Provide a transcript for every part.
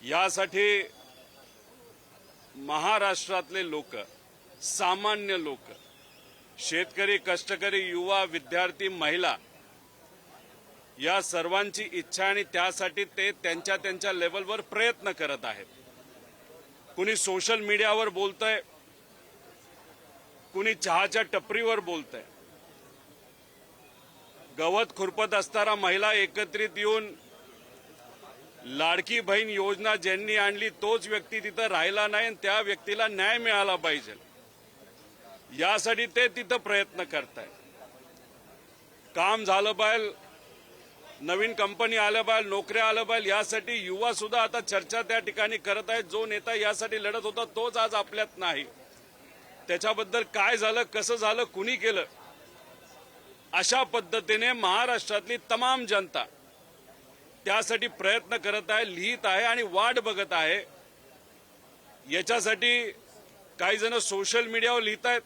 यासाठी महाराष्ट्रातले लोक, सामान्य लोक, शेतकरी, कष्टकरी, युवा, विद्यार्थी, महिला या सर्वांची इच्छा आणि त्यासाठी ते त्यांच्या त्यांच्या लेवलवर प्रयत्न करत आहेत. कुणी सोशल मीडियावर बोलतंय, कुणी चहाच्या टपरीवर बोलतंय. गवत खुरपत असताना महिला एकत्रित येऊन लाडकी बहीण योजना ज्यांनी आणली तोच व्यक्ती तिथं राहिला नाही आणि त्या व्यक्तीला न्याय मिळाला पाहिजे यासाठी ते तिथं प्रयत्न करतायत. काम झालं पाहिजे, नवीन कंपनी आल्या पाहिजे, नोकऱ्या आल्या पाहिजे यासाठी युवा सुद्धा आता चर्चा त्या ठिकाणी करत आहेत. जो नेता यासाठी लढत होता तोच आज आपल्यात नाही. त्याच्याबद्दल काय झालं, कसं झालं, कुणी केलं, अशा पद्धतीने महाराष्ट्रातली तमाम जनता त्यासाठी प्रयत्न करत आहे, लिहित आहे आणि वाट बघत आहे. याच्यासाठी काही जण सोशल मीडियावर लिहित आहेत.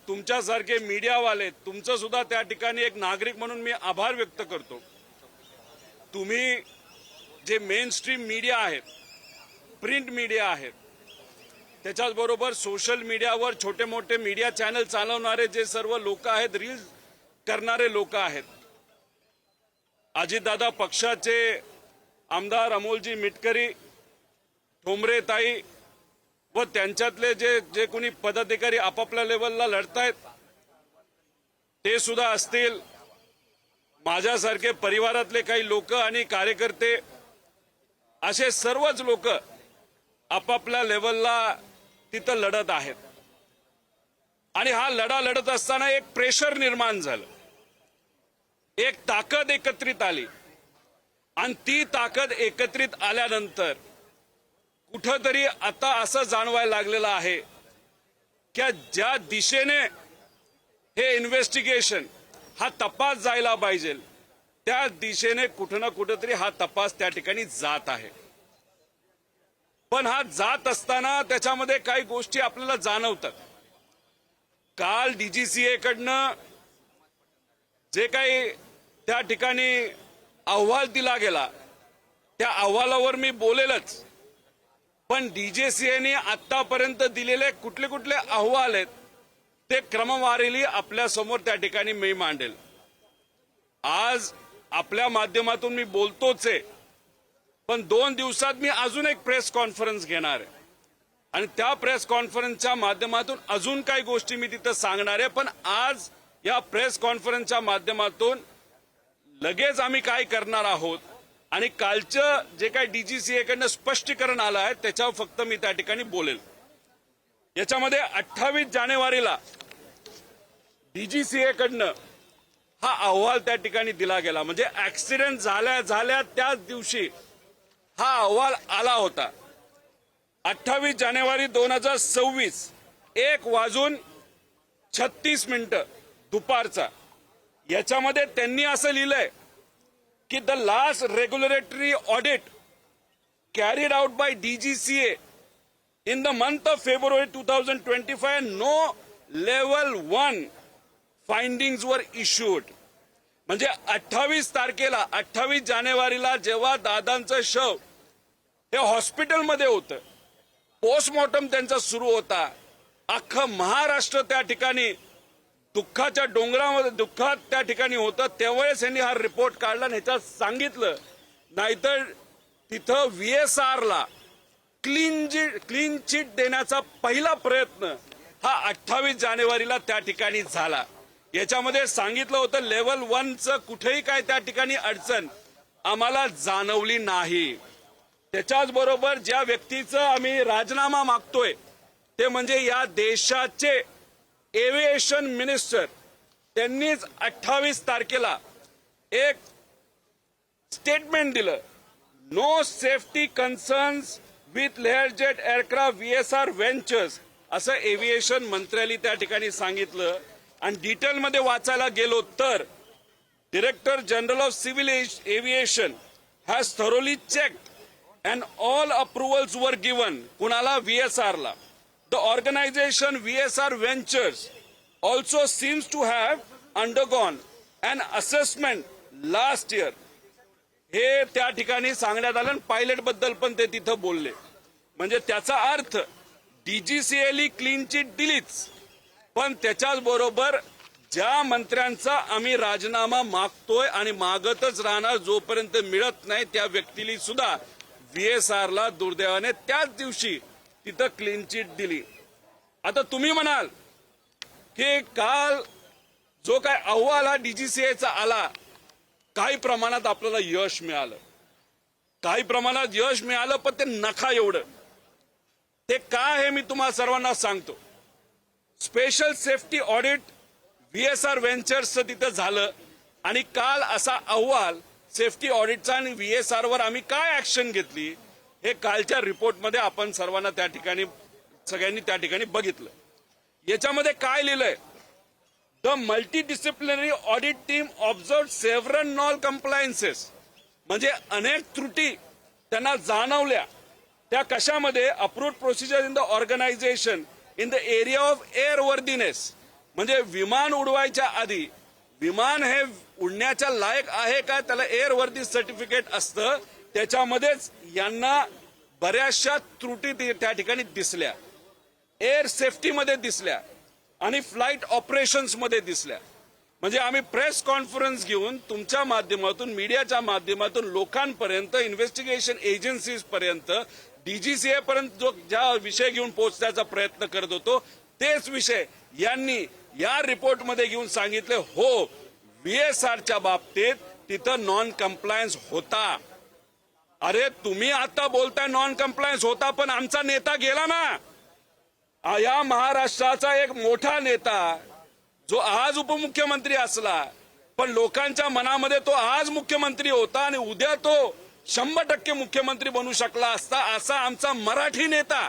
तुमच्यासारखे मीडियावाले, तुमचं सुद्धा त्या ठिकाणी एक नागरिक म्हणून मी आभार व्यक्त करतो. तुम्ही जे मेन स्ट्रीम मीडिया आहेत, प्रिंट मीडिया आहेत, त्याच्याचबरोबर सोशल मीडियावर छोटे मोठे मीडिया चॅनल चालवणारे जे सर्व लोक आहेत, रील्स करणारे लोक आहेत, अजितदादा पक्षाचे आमदार अमोलजी मिटकरी, ठोंबरेताई व त्यांच्यातले जे कोणी पदाधिकारी आपापल्या लेवलला लढतायत ते सुद्धा असतील, माझ्यासारखे परिवारातले काही लोक आणि कार्यकर्ते, असे सर्वच लोक आपापल्या लेवलला तिथं लढत आहेत. आणि हा लढा लढत असताना एक प्रेशर निर्माण झालं, एक ताकद एकत्रित आली आणि ती ताकद एकत्रित आल्यानंतर कुठंतरी आता असं जाणवायला लागलेलं आहे की ज्या दिशेने हे इन्व्हेस्टिगेशन, हा तपास जायला पाहिजे त्या दिशेने कुठं ना कुठंतरी हा तपास त्या ठिकाणी जात आहे. पण हा जात असताना त्याच्यामध्ये काही गोष्टी आपल्याला जाणवतात. काल डीजीसीए कडनं जे काही त्या ठिकाणी अहवाल दिला गेला त्या अहवालावर मी बोलेलच, पण डीजीसीएने आतापर्यंत दिलेले कुठले कुठले अहवाल आहेत ते क्रमवारीने आपल्या समोर त्या ठिकाणी मी मांडेल. आज आपल्या माध्यमातून मी बोलतोच आहे, पण 2 दिवसात मी अजून एक प्रेस कॉन्फरन्स घेणार आहे आणि त्या प्रेस कॉन्फरन्सच्या माध्यमातून अजून काही गोष्टी मी तिथं सांगणार आहे. पण आज या प्रेस कॉन्फरन्सच्या माध्यमातून लगेच आम्ही काय करणार आहोत आणि कालचं जे काही डीजीसीए कडनं स्पष्टीकरण आलं आहे त्याच्यावर फक्त मी त्या ठिकाणी बोलेल. याच्यामध्ये 28 जानेवारीला डीजीसीए कडनं हा अहवाल त्या ठिकाणी दिला गेला, म्हणजे ऍक्सिडेंट झाल्या त्याच दिवशी हा अहवाल आला होता. 28 जानेवारी 2026 1:36 दुपारचा. याच्यामध्ये त्यांनी असं लिहिलंय की the last regulatory audit carried out by DGCA in the month of फेब्रुवारी 2025 no level 1 findings were issued. म्हणजे 28 जानेवारीला जेव्हा दादांचं शव हे हॉस्पिटलमध्ये होतं, पोस्टमॉर्टम त्यांचा सुरू होता, अख्खं महाराष्ट्र त्या ठिकाणी दुःखाच्या डोंगरामध्ये दुःखात त्या ठिकाणी होतं, त्यावेळेस यांनी हा रिपोर्ट काढला आणि ह्याच्यात सांगितलं, नाहीतर तिथं VSR ला क्लीन चिट देण्याचा पहिला प्रयत्न हा 28 जानेवारीला त्या ठिकाणी झाला. याच्यामध्ये सांगितलं होतं लेवल 1चं कुठेही काय त्या ठिकाणी अडचण आम्हाला जाणवली नाही. त्याच्याच बरोबर ज्या व्यक्तीचं आम्ही राजीनामा मागतोय ते म्हणजे या देशाचे एव्हिएशन मिनिस्टर, त्यांनीच 28 तारखेला एक स्टेटमेंट दिलं, no safety concerns with Learjet aircraft VSR ventures, असं एव्हिएशन मंत्र्यांनी त्या ठिकाणी सांगितलं. आणि डिटेलमध्ये वाचायला गेलो तर director general of civil aviation has thoroughly checked and all approvals वर गिवन. कुणाला? VSR ला. The organization VSR Ventures also seems to have undergone an assessment last year. हे त्या ठिकाणी सांगण्यात आलं आणि पायलट बद्दल पण ते तिथं बोलले. म्हणजे त्याचा अर्थ डीजीसीएल क्लीन चिट दिलीच, पण त्याच्याच बरोबर ज्या मंत्र्यांचा आम्ही राजीनामा मागतोय आणि मागतच राहणार जोपर्यंत मिळत नाही त्या व्यक्तीला सुद्धा VSR ला दुर्दैवाने त्याच दिवशी तिथं क्लीन चिट दिली. आता तुम्ही म्हणाल की काल जो काय अहवाल हा डीजीसीएचा आला, काही प्रमाणात आपल्याला यश मिळालं, काही प्रमाणात यश मिळालं, पण ते नखा एवढं. ते काय हे मी तुम्हाला सर्वांना सांगतो. स्पेशल सेफ्टी ऑडिट VSR व्हेंचर्सचं तिथं झालं आणि काल असा अहवाल सेफ्टी ऑडिटचा आणि VSR वर आम्ही काय ऍक्शन घेतली हे कालच्या रिपोर्टमध्ये आपण सर्वांना त्या ठिकाणी सगळ्यांनी त्या ठिकाणी बघितलं. याच्यामध्ये काय लिहिलंय? The multidisciplinary audit team observe several non compliances. म्हणजे अनेक त्रुटी त्यांना जाणवल्या. त्या कशामध्ये? Approved procedure in the organisation in the area of airworthiness. म्हणजे विमान उडवायच्या आधी विमान हे उडण्याच्या लायक आहे का, त्याला एअरवर्दी सर्टिफिकेट असतं, त्याच्यामध्येच यांना बऱ्याचशा त्रुटी त्या ठिकाणी दिसल्या. एअर सेफ्टीमध्ये दिसल्या आणि फ्लाईट ऑपरेशन्स मध्ये दिसल्या. म्हणजे आम्ही प्रेस कॉन्फरन्स घेऊन तुमच्या माध्यमातून, मीडियाच्या माध्यमातून लोकांपर्यंत, इन्व्हेस्टिगेशन एजन्सीज पर्यंत, डीजीसीए पर्यंत जो ज्या विषय घेऊन पोहोचण्याचा प्रयत्न करत होतो तेच विषय यांनी या रिपोर्टमध्ये घेऊन सांगितले. हो, VSRच्या बाबतीत तिथं नॉन कम्प्लायन्स होता. अरे तुम्ही आता बोलताय नॉन कम्प्लायन्स होता, पण आमचा नेता गेला ना. या महाराष्ट्राचा एक मोठा नेता जो आज उपमुख्यमंत्री असला, पण लोकांच्या मनामध्ये तो आज मुख्यमंत्री होता आणि उद्या तो 100% मुख्यमंत्री बनू शकला असता, असा आमचा मराठी नेता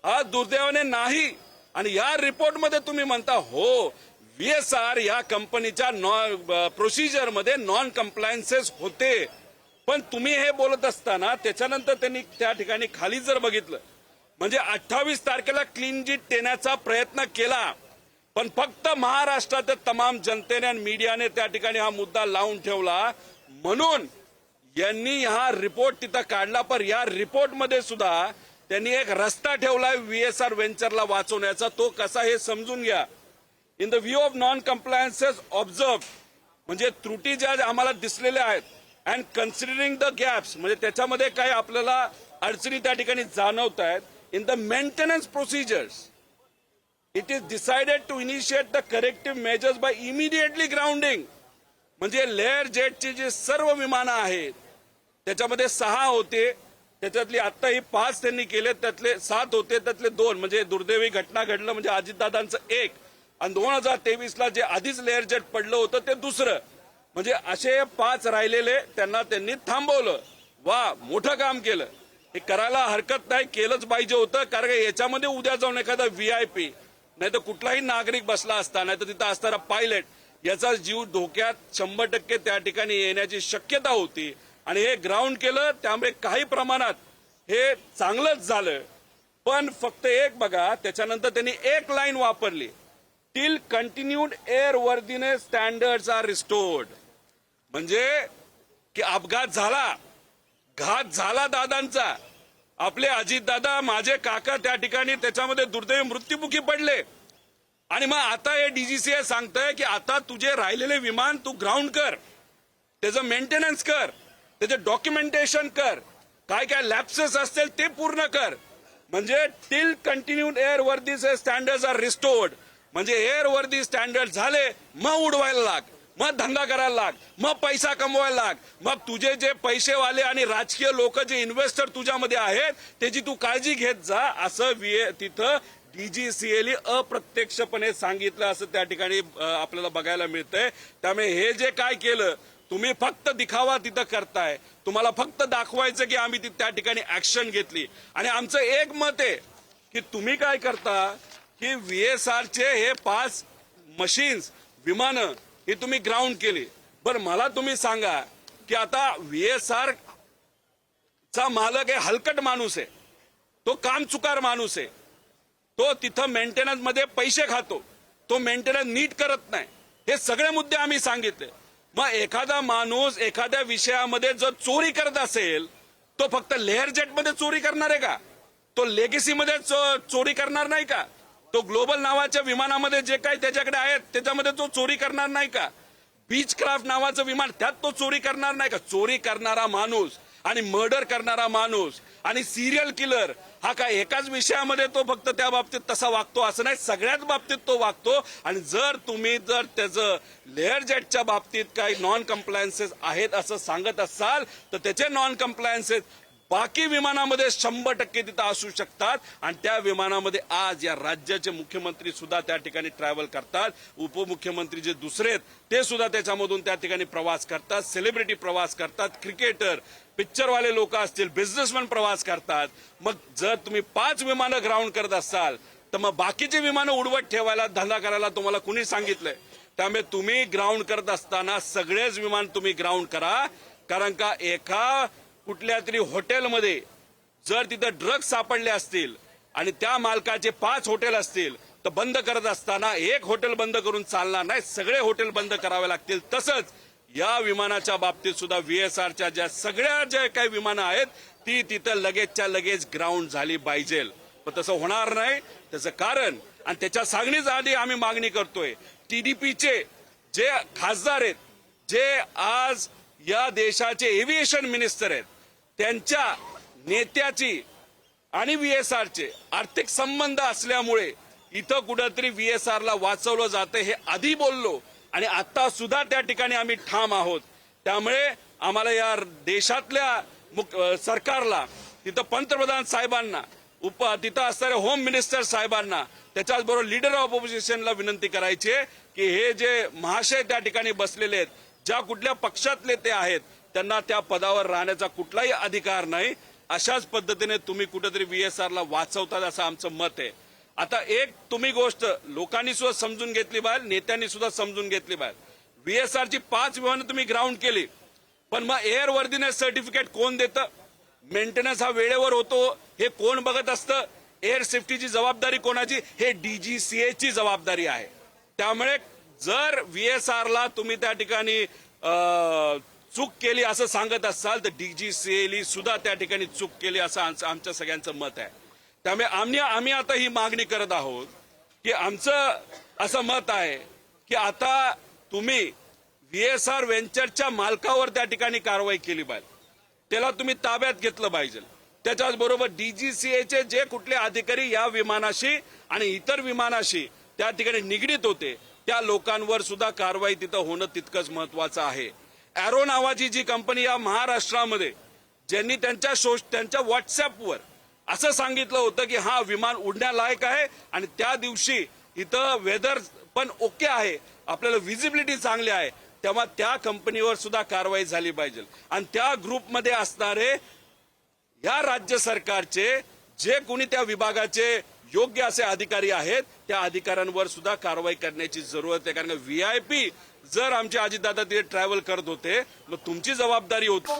आज दुर्दैवाने नाही. आणि या रिपोर्टमध्ये तुम्ही म्हणता हो VSR या कंपनीच्या प्रोसिजर मध्ये नॉन कम्प्लायन्सेस होते. पण तुम्ही हे बोलत असताना त्याच्यानंतर त्यांनी त्या ठिकाणी खाली जर बघितलं, म्हणजे 28 तारखेला क्लीन चिट देण्याचा प्रयत्न केला, पण फक्त महाराष्ट्राच्या तमाम जनतेने आणि मीडियाने त्या ठिकाणी हा मुद्दा लावून ठेवला, म्हणून यांनी हा रिपोर्ट तिथं काढला. पण या रिपोर्टमध्ये सुद्धा त्यांनी एक रस्ता ठेवलाय VSR व्हेंचरला वाचवण्याचा. तो कसा हे समजून घ्या. In the view of non compliances observe, म्हणजे त्रुटी ज्या आम्हाला दिसलेल्या आहेत, अँड कन्सिडरिंग द गॅप्स, म्हणजे त्याच्यामध्ये काही आपल्याला अडचणी त्या ठिकाणी जाणवत आहेत. In the maintenance procedures it is decided to initiate the corrective measures by immediately grounding. म्हणजे लेअर जेटची जी सर्व विमानं आहेत त्याच्यामध्ये 6 होते, त्याच्यातली आता ही 5 त्यांनी केले, त्यातले 7 होते, त्यातले 2 म्हणजे दुर्दैवी घटना घडलं म्हणजे अजितदादांचं 1 आणि 2023ला जे आधीच लेअर जेट पडलं होतं ते दुसरं. म्हणजे असे 5 राहिलेले त्यांनी थांबवलं. वा, मोठं काम केलं. हे करायला हरकत नाही, केलंच पाहिजे होतं. कारण याच्यामध्ये उद्या जाऊन एखादा VIP नाही तर कुठलाही नागरिक बसला असता, नाही तर तिथं असणारा पायलट याचा जीव धोक्यात 100% त्या ठिकाणी येण्याची शक्यता होती. आणि हे ग्राउंड केलं, त्यामुळे काही प्रमाणात हे चांगलंच झालं. पण फक्त एक बघा, त्याच्यानंतर त्यांनी एक लाईन वापरली, till continued airworthiness standards are restored. म्हणजे की अपघात झाला, घात झाला दादांचा, आपले अजितदादा माझे काका त्या ठिकाणी त्याच्यामध्ये दुर्दैवी मृत्युमुखी पडले. आणि मग आता हे डीजीसीए सांगतंय की आता तुझे राहिलेले विमान तू ग्राउंड कर, त्याचं मेंटेनन्स कर, त्याचे डॉक्युमेंटेशन कर, काय काय लॅप्सेस असतील ते पूर्ण कर. म्हणजे till continued airworthy standards are restored. म्हणजे एअरवर्दी स्टँडर्ड झाले, मग उडवायला लाग, मग धंदा करायला लाग, मग पैसा कमवायला लाग. मग तुझे जे पैसेवाले आणि राजकीय लोक जे इन्व्हेस्टर तुझ्यामध्ये आहेत त्याची तू काळजी घेत जा, असं तिथं डीजीसीएने अप्रत्यक्षपणे सांगितलं असं त्या ठिकाणी आपल्याला बघायला मिळतंय. त्यामुळे हे जे काय केलं तुम्ही फक्त दिखावा तिथं करताय, तुम्हाला फक्त दाखवायचं की आम्ही त्या ठिकाणी ऍक्शन घेतली. आणि आमचं एक मत आहे की तुम्ही काय करता की VSRचे हे 5 मशीन्स विमानं ही तुम्ही ग्राउंड केली. बरं मला तुम्ही सांगा की आता VSR चा मालक हे हलकट माणूस आहे, तो कामचुकार माणूस आहे, तो तिथं मेंटेनन्स मध्ये पैसे खातो, तो मेंटेनन्स नीट करत नाही. हे सगळे मुद्दे आम्ही सांगितले. मग एखादा माणूस एखाद्या विषयामध्ये जर चोरी करत असेल, तो फक्त लेअर जेटमध्ये चोरी करणार आहे का? तो लेगेसीमध्ये चोरी करणार नाही का? तो ग्लोबल नावाच्या विमानामध्ये जे काही त्याच्याकडे आहेत त्याच्यामध्ये तो चोरी करणार नाही का? बीच क्राफ्ट नावाचं विमान, त्यात तो चोरी करणार नाही का? चोरी करणारा माणूस आणि मर्डर करणारा माणूस आणि सिरियल किलर हा काय एकाच विषयामध्ये तो फक्त त्या बाबतीत तसा वागतो असं नाही, सगळ्याच बाबतीत तो वागतो. आणि जर तुम्ही जर त्याचं लेअर जेटच्या बाबतीत काही नॉन कम्प्लायन्सेस आहेत असं सांगत असाल तर त्याचे नॉन कम्प्लायन्सेस बाकी विमानामध्ये 100% तिथं असू शकतात. आणि त्या विमानामध्ये आज या राज्याचे मुख्यमंत्री सुद्धा त्या ठिकाणी ट्रॅव्हल करतात, उपमुख्यमंत्री जे दुसरे आहेत ते सुद्धा त्याच्यामधून त्या ठिकाणी प्रवास करतात, सेलिब्रिटी प्रवास करतात, क्रिकेटर, पिक्चरवाले लोक असतील, बिझनेसमॅन प्रवास करतात. मग जर तुम्ही 5 विमानं ग्राउंड करत असाल तर मग बाकीची विमानं उडवत ठेवायला धंदा करायला तुम्हाला कुणी सांगितलंय? त्यामुळे तुम्ही ग्राउंड करत असताना सगळेच विमान तुम्ही ग्राउंड करा. कारण का एका कुठल्या तरी हॉटेलमध्ये जर तिथं ड्रग्ज सापडले असतील आणि त्या मालकाचे 5 हॉटेल असतील तर बंद करत असताना एक हॉटेल बंद करून चालणार नाही, सगळे हॉटेल बंद करावे लागतील. तसंच या विमानाच्या बाबतीत सुद्धा VSRच्या ज्या सगळ्या ज्या काही विमानं आहेत ती तिथं लगेचच्या लगेच ग्राउंड झाली पाहिजे. पण तसं होणार नाही. त्याचं कारण आणि त्याच्या सांगणीच आधी आम्ही मागणी करतोय, TDPचे जे खासदार आहेत, जे आज या देशाचे एव्हिएशन मिनिस्टर आहेत, त्यांच्या नेत्याची आणि VSRचे आर्थिक संबंध असल्यामुळे इथं कुठंतरी VSRला वाचवलं जातं हे आधी बोललो आणि आता सुद्धा त्या ठिकाणी आम्ही ठाम आहोत. त्यामुळे आम्हाला या देशातल्या सरकारला, तिथं पंतप्रधान साहेबांना, तिथं असणाऱ्या होम मिनिस्टर साहेबांना, त्याच्याचबरोबर लीडर ऑफ ऑपोजिशनला विनंती करायची आहे की हे जे महाशय त्या ठिकाणी बसलेले आहेत, ज्या कुठल्या पक्षातले ते आहेत, त्यांना त्या पदावर राहण्याचा कुठलाही अधिकार नाही. अशाच पद्धतीने तुम्ही कुठेतरी VSRला वाचवतात असं आमचं मत आहे. आता एक तुम्ही गोष्ट लोकांनी सुद्धा समजून घेतली पाहिजे, नेत्यांनी सुद्धा समजून घेतली पाहिजे. VSRची 5 विमानं तुम्ही ग्राउंड केली, पण मग एअर वर्दीनेस सर्टिफिकेट कोण देतं? मेंटेनन्स हा वेळेवर होतो हे कोण बघत असतं? एअर सेफ्टीची जबाबदारी कोणाची? हे DGCA ची जबाबदारी आहे. त्यामुळे जर VSRला तुम्ही त्या ठिकाणी चूक केली असं सांगत असाल तर DGCA सुद्धा त्या ठिकाणी चूक केली असं आमच्या सगळ्यांचं मत आहे. त्यामुळे आम्ही आता ही मागणी करत आहोत की आमचं असं मत आहे की आता तुम्ही VSR व्हेंचरच्या मालकावर त्या ठिकाणी कारवाई केली पाहिजे, त्याला तुम्ही ताब्यात घेतलं पाहिजे. त्याच्याच बरोबर DGCAचे जे कुठले अधिकारी या विमानाशी आणि इतर विमानाशी त्या ठिकाणी निगडीत होते त्या लोकांवर सुद्धा कारवाई तिथं होणं तितकंच महत्वाचं आहे. एरो नावाची जी कंपनी या महाराष्ट्रामध्ये, ज्यांनी त्यांच्या व्हॉट्सअपवर असं सांगितलं होतं की हा विमान उडण्यालायक आहे आणि त्या दिवशी इथं वेदर पण ओके आहे, आपल्याला व्हिजिबिलिटी चांगली आहे, तेव्हा त्या कंपनीवर सुद्धा कारवाई झाली पाहिजे. आणि त्या ग्रुपमध्ये असणारे या राज्य सरकारचे जे कोणी त्या विभागाचे योग्य असे अधिकारी आहेत त्या अधिकाऱ्यांवर सुद्धा कारवाई करण्याची जरूरत आहे. कारण VIP जर आमचे अजितदादा तिथे ट्रॅव्हल करत होते मग तुमची जबाबदारी होती.